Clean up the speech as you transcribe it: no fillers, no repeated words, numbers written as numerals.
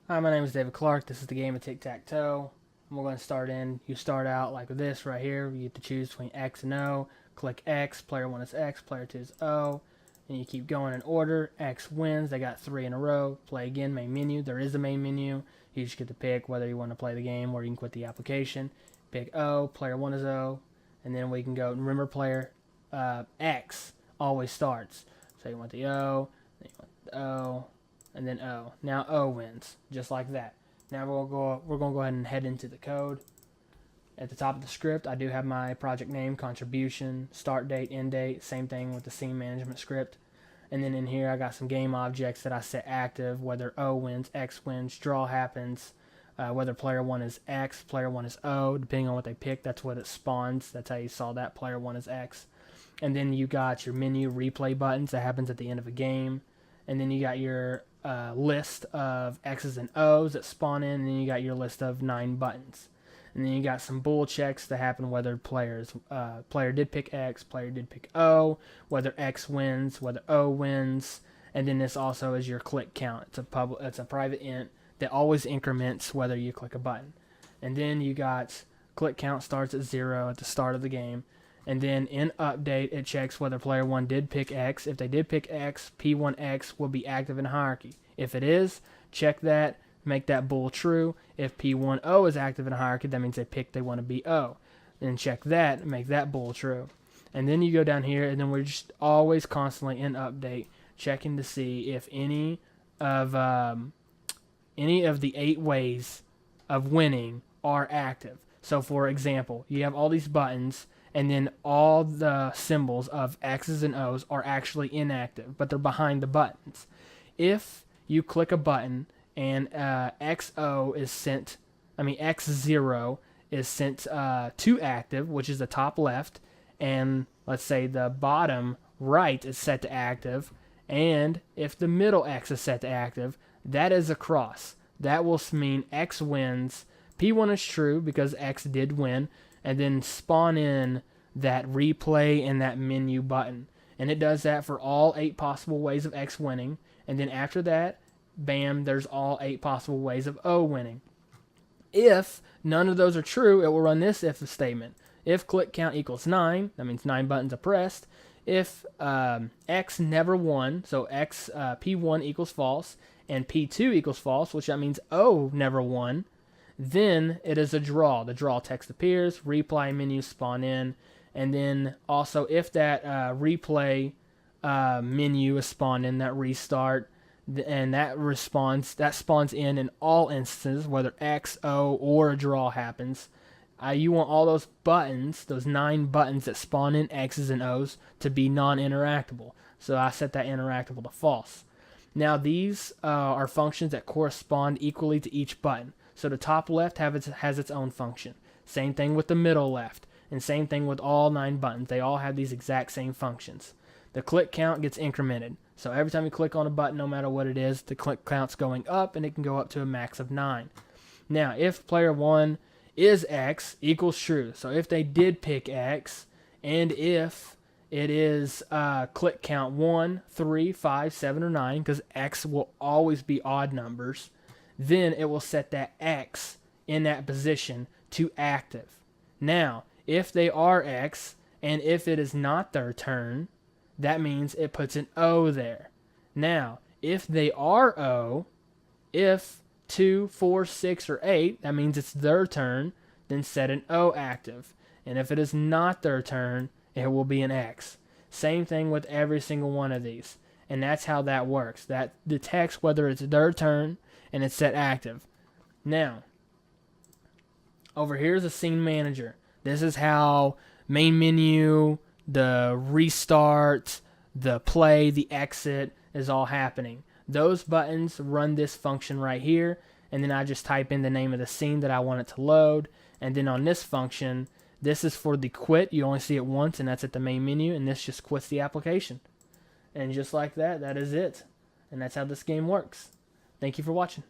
Hi, my name is David Clark. This is the game of tic-tac-toe. We're going to start in. You start out like this right here. You get to choose between X and O. Click X. Player 1 is X. Player 2 is O. And you keep going in order. X wins. They got 3 in a row. Play again. Main menu. There is a main menu. You just get to pick whether you want to play the game or you can quit the application. Pick O. Player 1 is O. And then we can go. Remember, player X always starts. So you want the O. Then you want the O. And then O. Now O wins, just like that. Now we're gonna go ahead and head into the code. At the top of the script, I do have my project name, contribution, start date, end date. Same thing with the scene management script. And then in here, I got some game objects that I set active. Whether O wins, X wins, draw happens. Whether player 1 is X, player 1 is O, depending on what they pick, that's what it spawns. That's how you saw that. Player 1 is X. And then you got your menu replay buttons that happens at the end of a game. And then you got your list of X's and O's that spawn in, and then you got your list of 9 buttons. And then you got some bool checks that happen whether player did pick X, player did pick O, whether X wins, whether O wins, and then this also is your click count. It's a private int that always increments whether you click a button. And then you got click count starts at 0 at the start of the game. And then in update, it checks whether player 1 did pick X. If they did pick X, P1X will be active in hierarchy. If it is, check that, make that bool true. If P1O is active in hierarchy, that means they want to be O. Then check that, make that bool true. And then you go down here, and then we're just always constantly in update, checking to see if any of the 8 ways of winning are active. So for example, you have all these buttons, and then all the symbols of X's and O's are actually inactive, but they're behind the buttons. If you click a button and X0 is sent to active, which is the top left, and let's say the bottom right is set to active, and if the middle X is set to active, that is a cross. That will mean X wins. P1 is true because X did win, and then spawn in that replay and that menu button. And it does that for all 8 possible ways of X winning. And then after that, bam, there's all 8 possible ways of O winning. If none of those are true, it will run this if statement. If click count equals 9, that means 9 buttons are pressed. If X never won, so P1 equals false, and P2 equals false, which that means O never won, then it is a draw. The draw text appears, replay menu spawn in, and then also if that replay menu is spawned in, that restart, and that spawns in all instances, whether X, O, or a draw happens. You want all those buttons, those 9 buttons that spawn in X's and O's, to be non-interactable. So I set that interactable to false. Now these are functions that correspond equally to each button. So the top left has its own function. Same thing with the middle left. And same thing with all 9 buttons. They all have these exact same functions. The click count gets incremented. So every time you click on a button, no matter what it is, the click count's going up, and it can go up to a max of 9. Now, if player 1 is X, equals true. So if they did pick X, and if it is click count 1, 3, 5, 7, or 9, because X will always be odd numbers, then it will set that X in that position to active. Now, if they are X, and if it is not their turn, that means it puts an O there. Now, if they are O, if 2, 4, 6, or 8, that means it's their turn, then set an O active. And if it is not their turn, it will be an X. Same thing with every single one of these. And that's how that works. That detects whether it's their turn, and it's set active. Now, over here is a scene manager. This is how main menu, the restart, the play, the exit is all happening. Those buttons run this function right here, and then I just type in the name of the scene that I want it to load. And then on this function, this is for the quit. You only see it once, and that's at the main menu, and this just quits the application. And just like that, that is it. And that's how this game works. Thank you for watching.